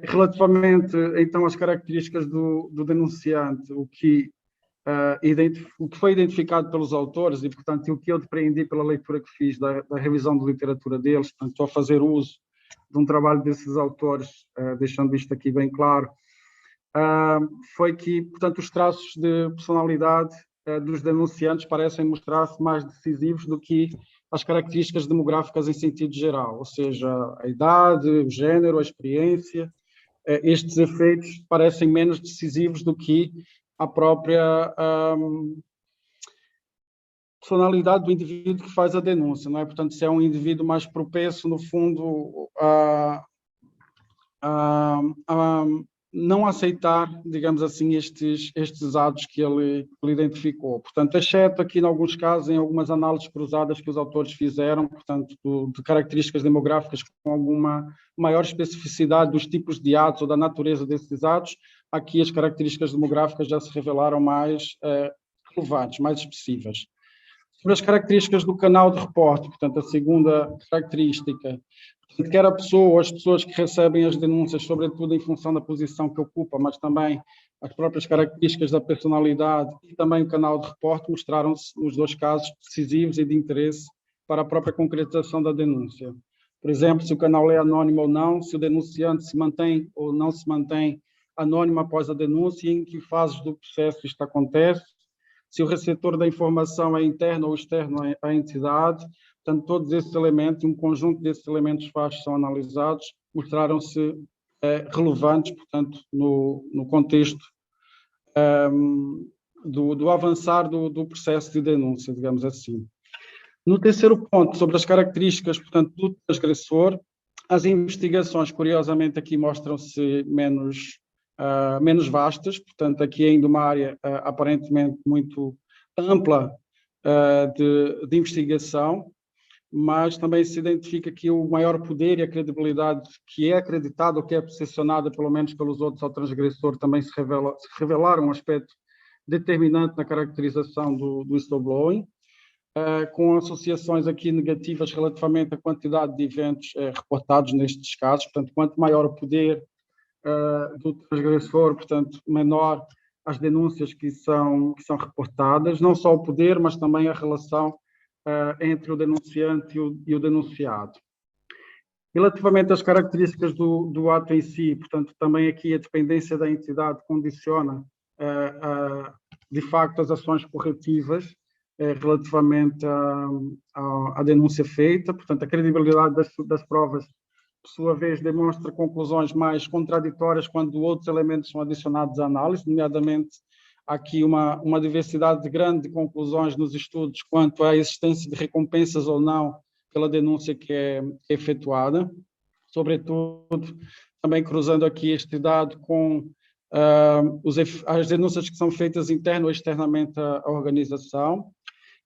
Relativamente, então, às características do denunciante, o que foi identificado pelos autores e, portanto, o que eu depreendi pela leitura que fiz da revisão de literatura deles, portanto, estou a fazer uso de um trabalho desses autores, deixando isto aqui bem claro, foi que, portanto, os traços de personalidade dos denunciantes parecem mostrar-se mais decisivos do que as características demográficas em sentido geral, ou seja, a idade, o género, a experiência. Estes efeitos parecem menos decisivos do que a própria personalidade do indivíduo que faz a denúncia, não é? Portanto, se é um indivíduo mais propenso, no fundo, a não aceitar, digamos assim, estes atos que ele identificou. Portanto, exceto aqui, em alguns casos, em algumas análises cruzadas que os autores fizeram, portanto, de características demográficas com alguma maior especificidade dos tipos de atos ou da natureza desses atos, aqui as características demográficas já se revelaram mais relevantes, mais expressivas. Sobre as características do canal de reporte, portanto, a segunda característica, quer a pessoa ou as pessoas que recebem as denúncias, sobretudo em função da posição que ocupa, mas também as próprias características da personalidade e também o canal de reporte mostraram-se, nos 2 casos, decisivos e de interesse para a própria concretização da denúncia. Por exemplo, se o canal é anónimo ou não, se o denunciante se mantém ou não se mantém anónimo após a denúncia, em que fases do processo isto acontece, se o receptor da informação é interno ou externo à entidade. Portanto, todos esses elementos, um conjunto desses elementos fatos são analisados, mostraram-se relevantes, portanto, no contexto do avançar do processo de denúncia, digamos assim. No terceiro ponto, sobre as características, portanto, do transgressor, as investigações, curiosamente, aqui mostram-se menos vastas, portanto, aqui ainda uma área aparentemente muito ampla de investigação, mas também se identifica que o maior poder e a credibilidade que é acreditada, ou que é possessionada, pelo menos pelos outros, ao transgressor, também se revelaram um aspecto determinante na caracterização do whistleblowing, com associações aqui negativas relativamente à quantidade de eventos reportados nestes casos. Portanto, quanto maior o poder do transgressor, portanto, menor as denúncias que são reportadas, não só o poder, mas também a relação entre o denunciante e o denunciado. Relativamente às características do ato em si, portanto, também aqui a dependência da entidade condiciona, de facto, as ações corretivas relativamente à denúncia feita. Portanto, a credibilidade das provas, por sua vez, demonstra conclusões mais contraditórias quando outros elementos são adicionados à análise, nomeadamente há aqui uma diversidade grande de conclusões nos estudos quanto à existência de recompensas ou não pela denúncia que é efetuada, sobretudo também cruzando aqui este dado com as denúncias que são feitas interno ou externamente à organização.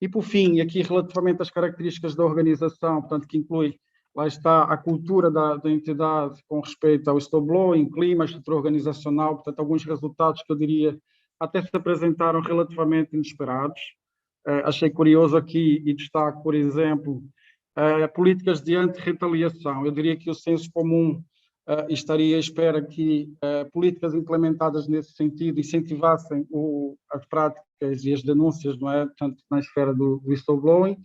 E, por fim, aqui relativamente às características da organização, portanto, que inclui, lá está, a cultura da entidade com respeito ao whistleblowing, clima, estrutura organizacional, portanto, alguns resultados que eu diria até se apresentaram relativamente inesperados. Achei curioso aqui e destaco, por exemplo, políticas de anti-retaliação. Eu diria que o senso comum estaria à espera que políticas implementadas nesse sentido incentivassem as práticas e as denúncias, não é? Tanto na esfera do whistleblowing,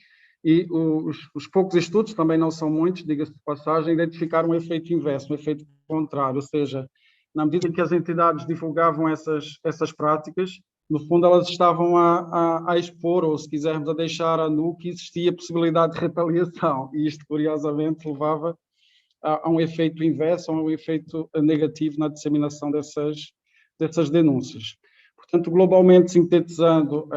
e os poucos estudos, também não são muitos, diga-se de passagem, identificaram um efeito inverso, um efeito contrário, ou seja, na medida em que as entidades divulgavam essas práticas, no fundo elas estavam a expor, ou se quisermos, a deixar a nu que existia a possibilidade de retaliação, e isto curiosamente levava a um efeito inverso, a um efeito negativo na disseminação dessas denúncias. Portanto, globalmente sintetizando,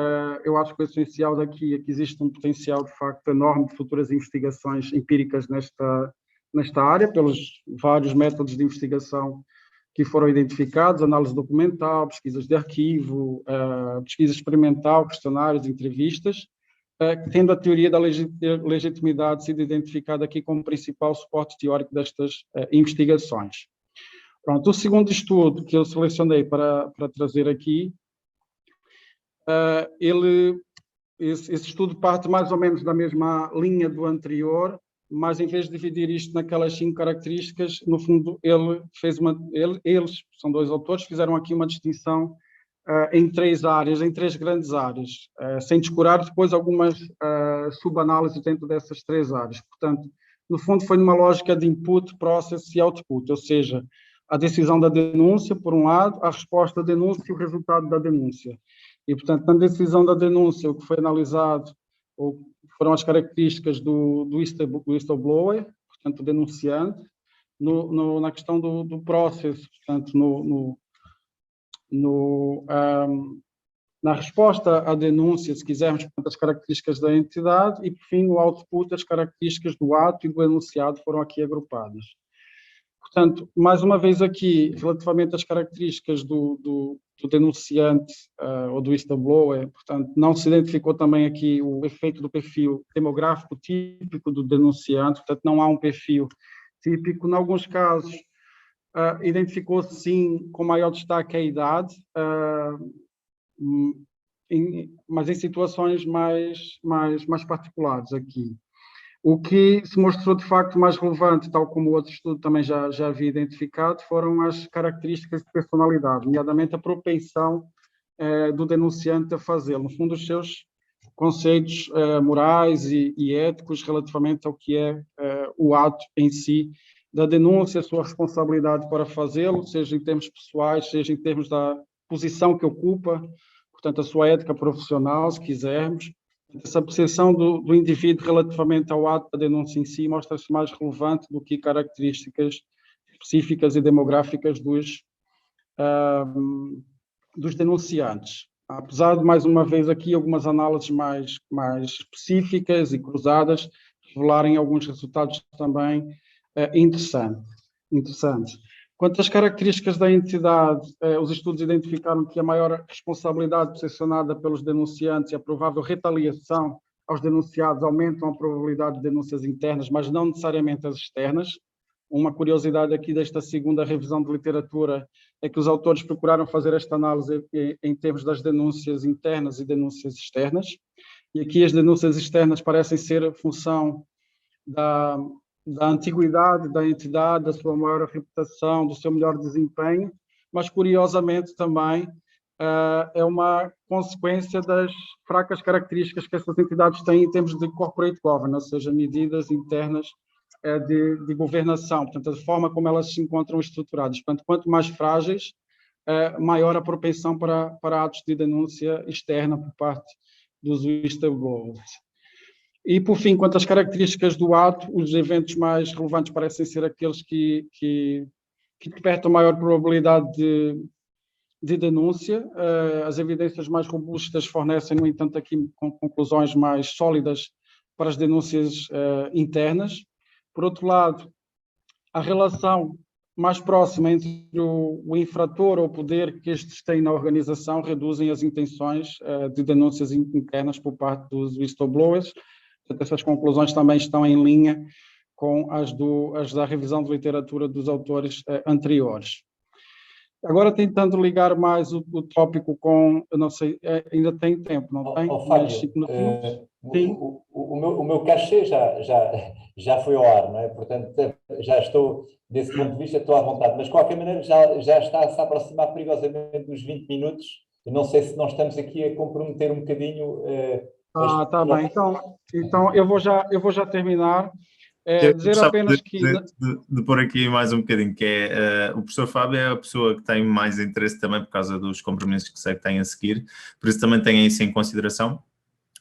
eu acho que o essencial daqui é que existe um potencial de facto enorme de futuras investigações empíricas nesta área, pelos vários métodos de investigação que foram identificados, análise documental, pesquisas de arquivo, pesquisa experimental, questionários, entrevistas, tendo a teoria da legitimidade sido identificada aqui como principal suporte teórico destas investigações. Pronto, o segundo estudo que eu selecionei para trazer aqui, esse estudo parte mais ou menos da mesma linha do anterior, mas em vez de dividir isto naquelas 5 características, no fundo eles, são 2 autores, fizeram aqui uma distinção em 3 áreas, em 3 grandes áreas, sem descurar depois algumas subanálises dentro dessas 3 áreas. Portanto, no fundo foi numa lógica de input, process e output, ou seja, a decisão da denúncia, por um lado, a resposta da denúncia e o resultado da denúncia. E, portanto, na decisão da denúncia, o que foi analisado foram as características do whistleblower, portanto, o denunciante, na questão do processo, portanto, na resposta à denúncia, se quisermos, portanto, as características da entidade, e, por fim, no output, as características do ato e do enunciado foram aqui agrupadas. Portanto, mais uma vez aqui, relativamente às características do denunciante ou do whistleblower, portanto, não se identificou também aqui o efeito do perfil demográfico típico do denunciante, portanto, não há um perfil típico. Em alguns casos, identificou-se sim com maior destaque a idade, mas em situações mais particulares aqui. O que se mostrou de facto mais relevante, tal como o outro estudo também já havia identificado, foram as características de personalidade, nomeadamente a propensão do denunciante a fazê-lo, no fundo os seus conceitos morais e éticos relativamente ao que é o ato em si da denúncia, a sua responsabilidade para fazê-lo, seja em termos pessoais, seja em termos da posição que ocupa, portanto a sua ética profissional, se quisermos. Essa percepção do indivíduo relativamente ao ato da denúncia em si mostra-se mais relevante do que características específicas e demográficas dos denunciantes. apesar de, mais uma vez aqui, algumas análises mais específicas e cruzadas revelarem alguns resultados também interessantes. Quanto às características da entidade, os estudos identificaram que a maior responsabilidade percepcionada pelos denunciantes e a provável retaliação aos denunciados aumentam a probabilidade de denúncias internas, mas não necessariamente as externas. Uma curiosidade aqui desta segunda revisão de literatura é que os autores procuraram fazer esta análise em termos das denúncias internas e denúncias externas. E aqui as denúncias externas parecem ser função da antiguidade da entidade, da sua maior reputação, do seu melhor desempenho, mas curiosamente também é uma consequência das fracas características que essas entidades têm em termos de corporate governance, ou seja, medidas internas de governação, portanto, a forma como elas se encontram estruturadas. Portanto, quanto mais frágeis, maior a propensão para atos de denúncia externa por parte dos whistleblowers. E, por fim, quanto às características do ato, os eventos mais relevantes parecem ser aqueles que despertam maior probabilidade de denúncia. As evidências mais robustas fornecem, no entanto, aqui conclusões mais sólidas para as denúncias internas. Por outro lado, a relação mais próxima entre o infrator ou o poder que estes têm na organização reduzem as intenções de denúncias internas por parte dos whistleblowers. Portanto, essas conclusões também estão em linha com as da revisão de literatura dos autores anteriores. Agora, tentando ligar mais o tópico com, eu não sei, ainda tem tempo, não tem? Fábio, o meu cachê já foi ao ar, não é? Portanto, já estou, desse ponto de vista, estou à vontade, mas de qualquer maneira já está a se aproximar perigosamente dos 20 minutos. Eu não sei se nós estamos aqui a comprometer um bocadinho. Está bem, então eu vou já terminar. Dizer apenas que... De pôr aqui mais um bocadinho, que é o professor Fábio é a pessoa que tem mais interesse também por causa dos compromissos que sei que tem a seguir, por isso também tenha isso em consideração,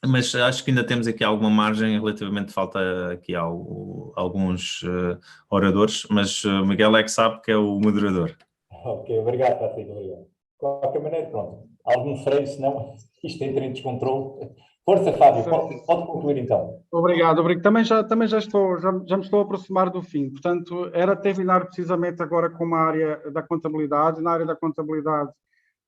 mas acho que ainda temos aqui alguma margem, relativamente falta aqui alguns oradores, mas Miguel é que sabe que é o moderador. Ok, obrigado, Patrick, obrigado. De qualquer maneira, pronto, algum freio, senão isto entra em descontrole. Força, Fábio, pode concluir então. Obrigado. Também já me estou a aproximar do fim. Portanto, era terminar precisamente agora com uma área da contabilidade. Na área da contabilidade,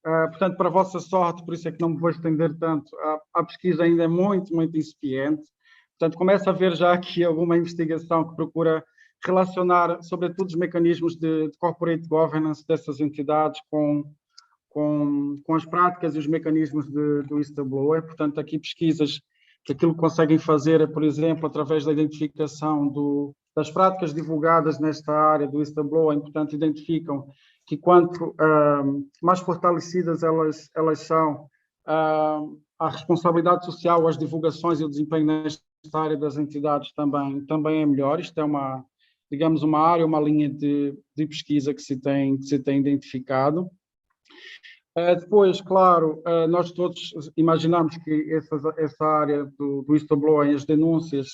portanto, para a vossa sorte, por isso é que não me vou estender tanto, a pesquisa ainda é muito, muito incipiente. Portanto, começa a haver já aqui alguma investigação que procura relacionar, sobretudo, os mecanismos de corporate governance dessas entidades com as práticas e os mecanismos do whistleblower. Portanto, aqui pesquisas que aquilo que conseguem fazer é, por exemplo, através da identificação das práticas divulgadas nesta área do whistleblower, portanto, identificam que quanto mais fortalecidas elas são, a responsabilidade social, as divulgações e o desempenho nesta área das entidades também é melhor. Isto é digamos, uma área, uma linha de pesquisa que se tem identificado. Depois, claro, nós todos imaginamos que essa área do whistleblowing, as denúncias,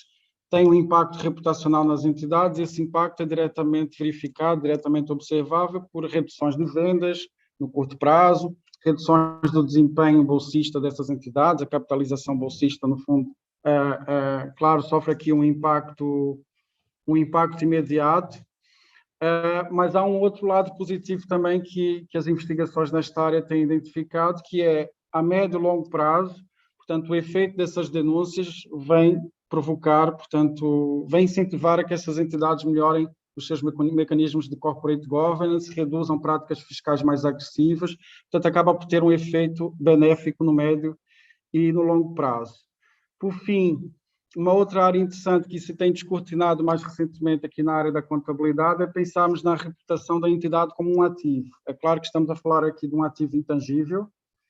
tem um impacto reputacional nas entidades, e esse impacto é diretamente verificado, diretamente observável por reduções de vendas no curto prazo, reduções do desempenho bolsista dessas entidades, a capitalização bolsista, no fundo, claro, sofre aqui um impacto imediato. Mas há um outro lado positivo também que as investigações nesta área têm identificado, que é a médio e longo prazo. Portanto, o efeito dessas denúncias vem provocar, portanto, vem incentivar a que essas entidades melhorem os seus mecanismos de corporate governance, reduzam práticas fiscais mais agressivas, portanto, acaba por ter um efeito benéfico no médio e no longo prazo. Por fim, uma outra área interessante que se tem descortinado mais recentemente aqui na área da contabilidade é pensarmos na reputação da entidade como um ativo. É claro que estamos a falar aqui de um ativo intangível,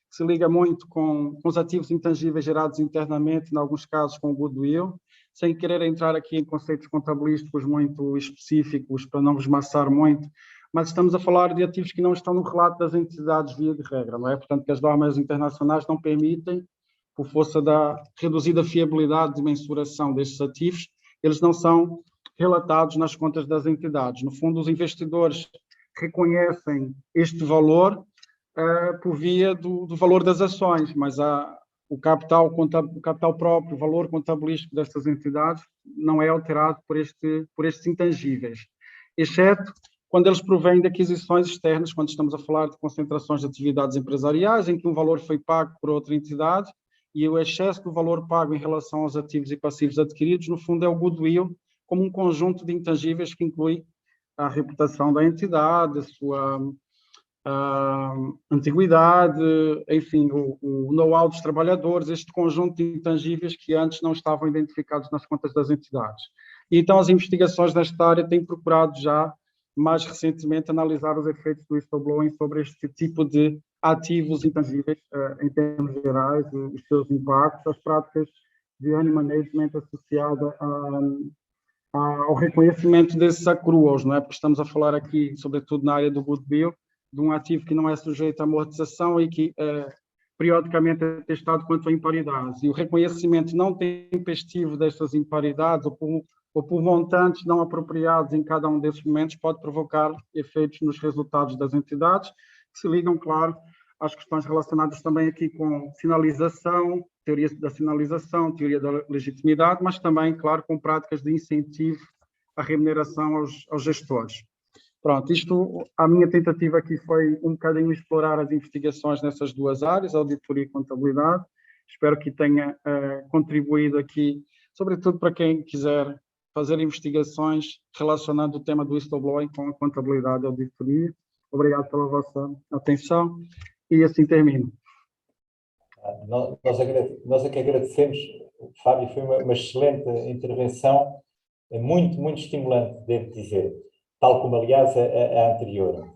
que se liga muito com os ativos intangíveis gerados internamente, em alguns casos com o goodwill, sem querer entrar aqui em conceitos contabilísticos muito específicos, para não vos maçar muito, mas estamos a falar de ativos que não estão no relato das entidades via de regra, não é? Portanto, que as normas internacionais não permitem, por força da reduzida fiabilidade de mensuração destes ativos, eles não são relatados nas contas das entidades. No fundo, os investidores reconhecem este valor, por via do valor das ações, mas o capital próprio, o valor contabilístico destas entidades não é alterado por estes intangíveis, exceto quando eles provêm de aquisições externas, quando estamos a falar de concentrações de atividades empresariais, em que um valor foi pago por outra entidade e o excesso do valor pago em relação aos ativos e passivos adquiridos, no fundo, é o goodwill, como um conjunto de intangíveis que inclui a reputação da entidade, a sua antiguidade, enfim, o know-how dos trabalhadores, este conjunto de intangíveis que antes não estavam identificados nas contas das entidades. E então as investigações nesta área têm procurado já, mais recentemente, analisar os efeitos do whistleblowing sobre este tipo de ativos intangíveis, em termos gerais, os seus impactos, as práticas de money management associada ao reconhecimento desses accruals, não é? Porque estamos a falar aqui, sobretudo na área do goodwill, de um ativo que não é sujeito à amortização e que periodicamente é testado quanto a imparidades. E o reconhecimento não tempestivo destas imparidades ou por montantes não apropriados em cada um desses momentos pode provocar efeitos nos resultados das entidades, que se ligam, claro, às questões relacionadas também aqui com sinalização, teoria da sinalização, teoria da legitimidade, mas também, claro, com práticas de incentivo à remuneração aos gestores. Pronto, a minha tentativa aqui foi um bocadinho explorar as investigações nessas duas áreas, auditoria e contabilidade. Espero que tenha contribuído aqui, sobretudo para quem quiser fazer investigações relacionando o tema do whistleblowing com a contabilidade e auditoria. Obrigado pela vossa atenção e assim termino. Nós é que agradecemos, Fábio, foi uma excelente intervenção, muito, muito estimulante, devo dizer, tal como, aliás, a anterior.